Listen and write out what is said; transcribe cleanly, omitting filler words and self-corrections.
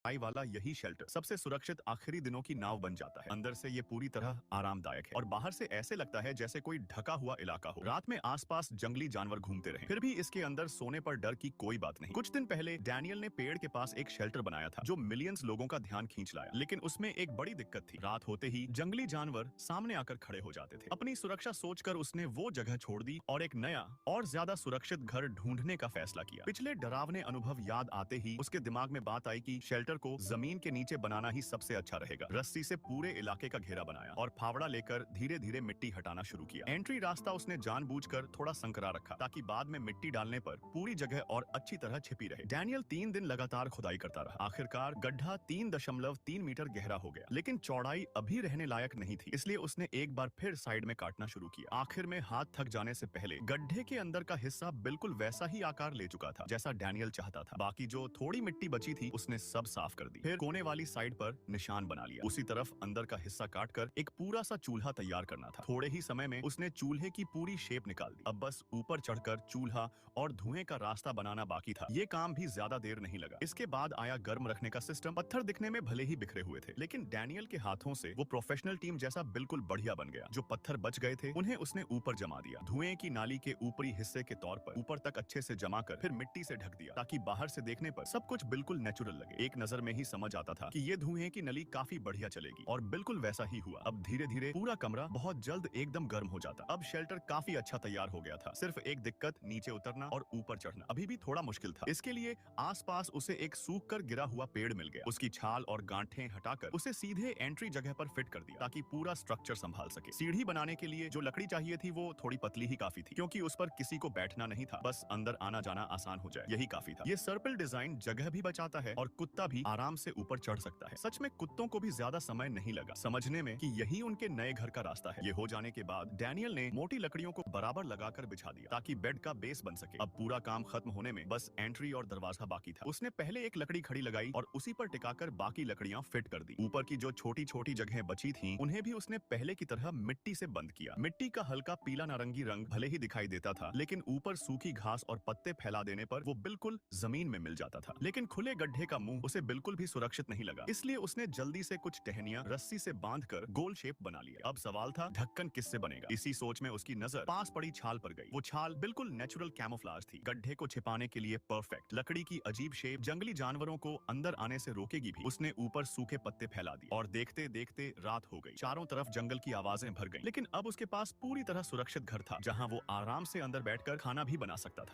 वाला यही शेल्टर सबसे सुरक्षित आखिरी दिनों की नाव बन जाता है। अंदर से ये पूरी तरह आरामदायक है और बाहर से ऐसे लगता है जैसे कोई ढका हुआ इलाका हो। रात में आसपास जंगली जानवर घूमते रहे, फिर भी इसके अंदर सोने पर डर की कोई बात नहीं। कुछ दिन पहले डैनियल ने पेड़ के पास एक शेल्टर बनाया था जो मिलियंस लोगों का ध्यान खींच लाया, लेकिन उसमें एक बड़ी दिक्कत थी। रात होते ही जंगली जानवर सामने आकर खड़े हो जाते थे। अपनी सुरक्षा सोचकर उसने वो जगह छोड़ दी और एक नया और ज्यादा सुरक्षित घर ढूंढने का फैसला किया। पिछले डरावने अनुभव याद आते ही उसके दिमाग में बात आई कि शेल्टर को जमीन के नीचे बनाना ही सबसे अच्छा रहेगा। रस्सी से पूरे इलाके का घेरा बनाया और फावड़ा लेकर धीरे धीरे मिट्टी हटाना शुरू किया। एंट्री रास्ता उसने जानबूझकर थोड़ा संकरा रखा ताकि बाद में मिट्टी डालने पर पूरी जगह और अच्छी तरह छिपी रहे। डैनियल 3 दिन लगातार खुदाई करता रहा। आखिरकार गड्ढा 3.3 मीटर गहरा हो गया, लेकिन चौड़ाई अभी रहने लायक नहीं थी, इसलिए उसने एक बार फिर साइड में काटना शुरू किया। आखिर में हाथ थक जाने से पहले गड्ढे के अंदर का हिस्सा बिल्कुल वैसा ही आकार ले चुका था जैसा डैनियल चाहता था। बाकी जो थोड़ी मिट्टी बची थी उसने सब साफ कर दी, फिर कोने वाली साइड पर निशान बना लिया। उसी तरफ अंदर का हिस्सा काटकर एक पूरा सा चूल्हा तैयार करना था। थोड़े ही समय में उसने चूल्हे की पूरी शेप निकाल दी। अब बस ऊपर चढ़कर चूल्हा और धुएं का रास्ता बनाना बाकी था। ये काम भी ज्यादा देर नहीं लगा। इसके बाद आया गर्म रखने का सिस्टम। पत्थर दिखने में भले ही बिखरे हुए थे, लेकिन डैनियल के हाथों से वो प्रोफेशनल टीम जैसा बिल्कुल बढ़िया बन गया। जो पत्थर बच गए थे उन्हें उसने ऊपर जमा दिया, धुएं की नाली के ऊपरी हिस्से के तौर पर ऊपर तक अच्छे से जमा कर फिर मिट्टी से ढक दिया ताकि बाहर से देखने पर सब कुछ बिल्कुल नेचुरल लगे। एक नजर में ही समझ आता था कि ये धुएं की नली काफी बढ़िया चलेगी, और बिल्कुल वैसा ही हुआ। अब धीरे धीरे पूरा कमरा बहुत जल्द एकदम गर्म हो जाता। अब शेल्टर काफी अच्छा तैयार हो गया था। सिर्फ एक दिक्कत, नीचे उतरना और ऊपर चढ़ना अभी भी थोड़ा मुश्किल था। इसके लिए आसपास उसे एक सूख कर गिरा हुआ पेड़ मिल गया। उसकी छाल और गांठें हटाकर उसे सीधे एंट्री जगह पर फिट कर दिया ताकि पूरा स्ट्रक्चर संभाल सके। सीढ़ी बनाने के लिए जो लकड़ी चाहिए थी वो थोड़ी पतली ही काफी थी, क्योंकि उस पर किसी को बैठना नहीं था, बस अंदर आना जाना आसान हो जाए, यही काफी था। ये सर्पिल डिजाइन जगह भी बचाता है और कुत्ता भी आराम से ऊपर चढ़ सकता है। सच में कुत्तों को भी ज्यादा समय नहीं लगा समझने में कि यही उनके नए घर का रास्ता है। ये हो जाने के बाद डैनियल ने मोटी लकड़ियों को बराबर लगाकर बिछा दिया ताकि बेड का बेस बन सके। अब पूरा काम खत्म होने में बस एंट्री और दरवाजा बाकी था। उसने पहले एक लकड़ी खड़ी लगाई और उसी पर टिकाकर बाकी लकड़ियां फिट कर दी। ऊपर की जो छोटी छोटी जगहें बची थीं, उन्हें भी उसने पहले की तरह मिट्टी से बंद किया। मिट्टी का हल्का पीला नारंगी रंग भले ही दिखाई देता था, लेकिन ऊपर सूखी घास और पत्ते फैला देने पर वो बिल्कुल जमीन में मिल जाता था। लेकिन खुले गड्ढे का मुंह उसे बिल्कुल भी सुरक्षित नहीं लगा, इसलिए उसने जल्दी से कुछ टहनियां रस्सी से बांधकर गोल शेप बना लिया। अब सवाल था, ढक्कन किससे बनेगा? इसी सोच में उसकी नजर पास पड़ी छाल पर गई। वो छाल बिल्कुल नेचुरल कैमोफ्लेज थी, गड्ढे को छिपाने के लिए परफेक्ट। लकड़ी की अजीब शेप जंगली जानवरों को अंदर आने से रोकेगी भी। उसने ऊपर सूखे पत्ते फैला दिए और देखते देखते रात हो गई। चारों तरफ जंगल की आवाजें भर गईं, लेकिन अब उसके पास पूरी तरह सुरक्षित घर था जहां वो आराम से अंदर बैठकर खाना भी बना सकता था।